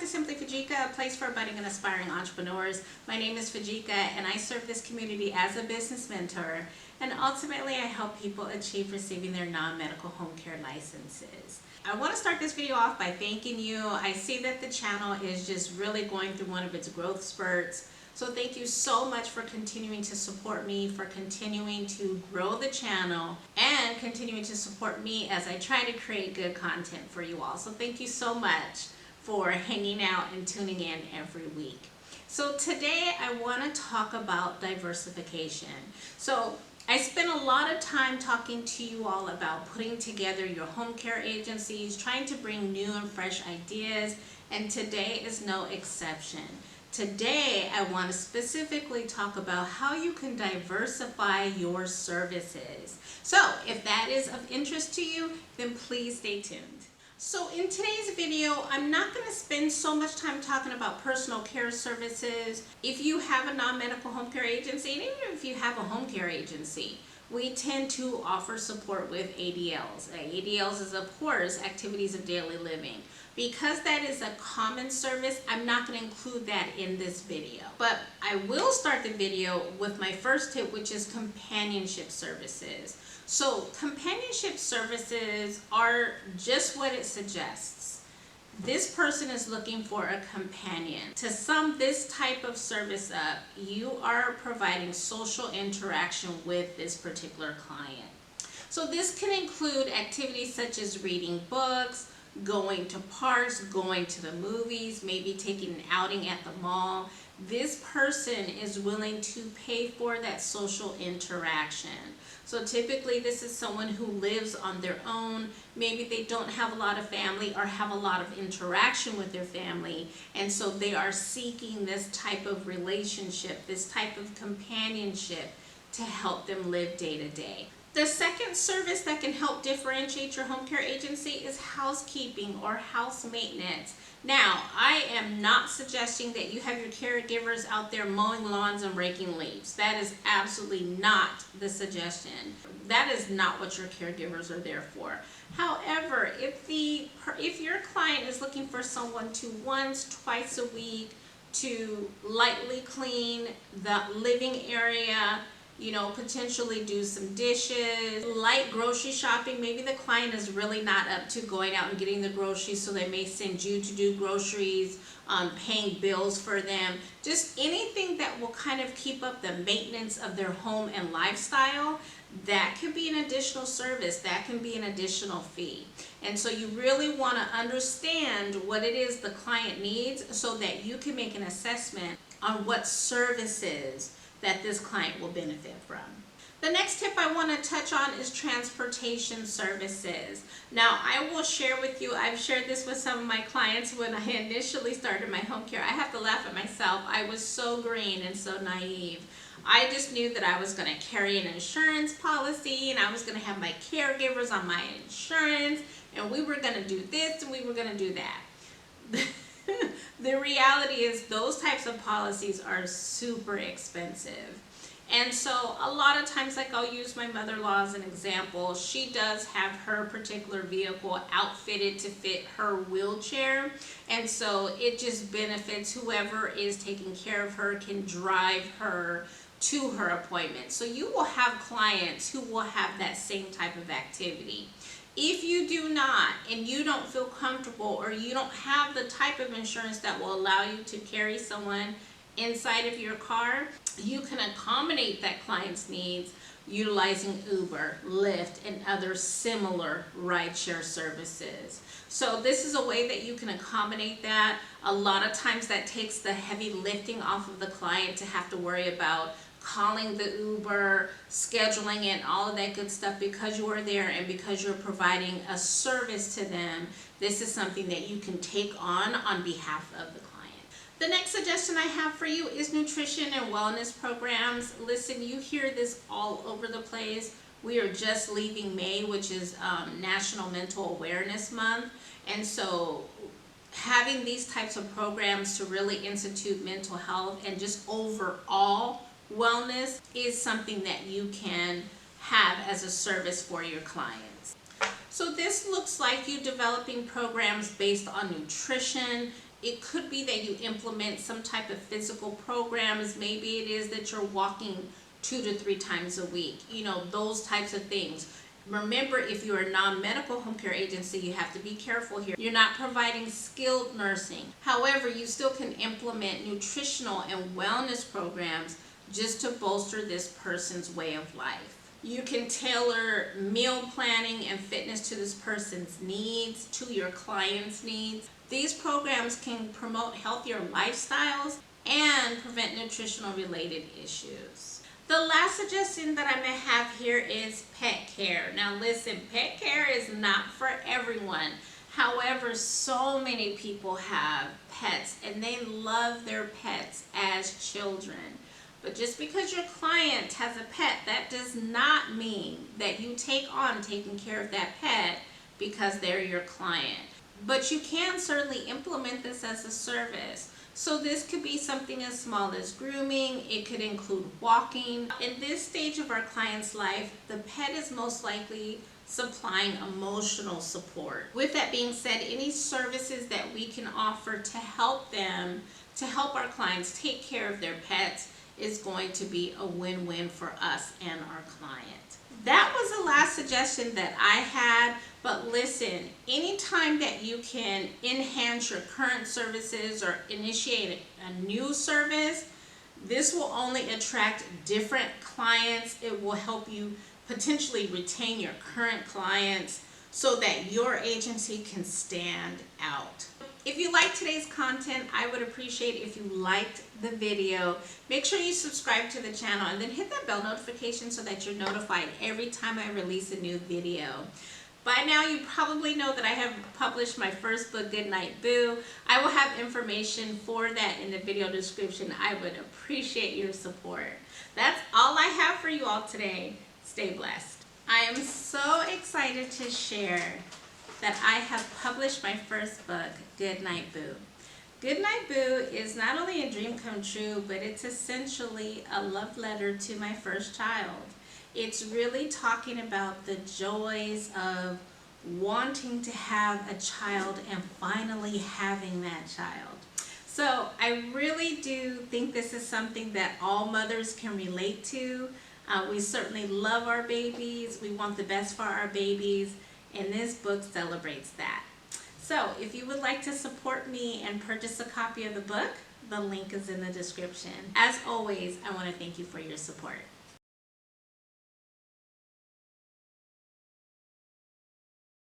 Simply Fujica, a place for budding and aspiring entrepreneurs. My name is Fujica and I serve this community as a business mentor, and ultimately I help people achieve receiving their non-medical home care licenses. I want to start this video off by thanking you. I see that the channel is just really going through one of its growth spurts. So thank you so much for continuing to support me, for continuing to grow the channel, and continuing to support me as I try to create good content for you all. So thank you so much for hanging out and tuning in every week. So today I want to talk about diversification. So I spent a lot of time talking to you all about putting together your home care agencies, trying to bring new and fresh ideas, and today is no exception. Today, I want to specifically talk about how you can diversify your services. So, if that is of interest to you, then please stay tuned. So in today's video, I'm not going to spend so much time talking about personal care services. If you have a non-medical home care agency, and even if you have a home care agency, we tend to offer support with ADLs. ADLs is, of course, activities of daily living. Because that is a common service, I'm not going to include that in this video. But I will start the video with my first tip, which is companionship services. So companionship services are just what it suggests. This person is looking for a companion. To sum this type of service up, you are providing social interaction with this particular client. So this can include activities such as reading books, going to parks, going to the movies, maybe taking an outing at the mall. This person is willing to pay for that social interaction. So typically this is someone who lives on their own. Maybe they don't have a lot of family or have a lot of interaction with their family, and so they are seeking this type of relationship, this type of companionship to help them live day to day. The second service that can help differentiate your home care agency is housekeeping or house maintenance. Now, I am not suggesting that you have your caregivers out there mowing lawns and raking leaves. That is absolutely not the suggestion. That is not what your caregivers are there for. However, if your client is looking for someone to once, twice a week to lightly clean the living area, potentially do some dishes, light grocery shopping. Maybe the client is really not up to going out and getting the groceries, so they may send you to do groceries, paying bills for them. Just anything that will kind of keep up the maintenance of their home and lifestyle. That could be an additional service. That can be an additional fee. And so you really want to understand what it is the client needs so that you can make an assessment on what services that this client will benefit from. The next tip I want to touch on is transportation services. Now, I will share with you, I've shared this with some of my clients when I initially started my home care. I have to laugh at myself. I was so green and so naive. I just knew that I was going to carry an insurance policy and I was going to have my caregivers on my insurance, and we were going to do this and we were going to do that. The reality is those types of policies are super expensive. And so a lot of times, like I'll use my mother-in-law as an example, she does have her particular vehicle outfitted to fit her wheelchair. And so it just benefits whoever is taking care of her can drive her to her appointment. So you will have clients who will have that same type of activity. If you do not, and you don't feel comfortable, or you don't have the type of insurance that will allow you to carry someone inside of your car, you can accommodate that client's needs utilizing Uber, Lyft, and other similar rideshare services. So this is a way that you can accommodate that. A lot of times that takes the heavy lifting off of the client to have to worry about calling the Uber, scheduling it, all of that good stuff. Because you are there and because you're providing a service to them, this is something that you can take on behalf of the client. The next suggestion I have for you is nutrition and wellness programs. Listen, you hear this all over the place. We are just leaving May, which is National Mental Awareness Month. And so having these types of programs to really institute mental health and just overall wellness is something that you can have as a service for your clients. So this looks like you developing programs based on nutrition, It could be that you implement some type of physical programs. Maybe it is that you're walking 2 to 3 times a week, those types of things. Remember, if you're a non-medical home care agency, you have to be careful here. You're not providing skilled nursing. However, you still can implement nutritional and wellness programs just to bolster this person's way of life. You can tailor meal planning and fitness to this person's needs, to your client's needs. These programs can promote healthier lifestyles and prevent nutritional related issues. The last suggestion that I may have here is pet care. Now listen, pet care is not for everyone. However, so many people have pets and they love their pets as children. But just because your client has a pet, that does not mean that you take on taking care of that pet because they're your client. But you can certainly implement this as a service. So this could be something as small as grooming. It could include walking. In this stage of our client's life, the pet is most likely supplying emotional support. With that being said, any services that we can offer to help our clients take care of their pets is going to be a win-win for us and our client. That was the last suggestion that I had, but listen, anytime that you can enhance your current services or initiate a new service, this will only attract different clients. It will help you potentially retain your current clients so that your agency can stand out. If you liked today's content, I would appreciate if you liked the video. Make sure you subscribe to the channel and then hit that bell notification so that you're notified every time I release a new video. By now you probably know that I have published my first book, Goodnight Boo. I will have information for that in the video description. I would appreciate your support. That's all I have for you all today. Stay blessed. I am so excited to share that I have published my first book, Goodnight Boo. Goodnight Boo is not only a dream come true, but it's essentially a love letter to my first child. It's really talking about the joys of wanting to have a child and finally having that child. So I really do think this is something that all mothers can relate to. We certainly love our babies. We want the best for our babies. And this book celebrates that. So if you would like to support me and purchase a copy of the book, the link is in the description. As always, I want to thank you for your support.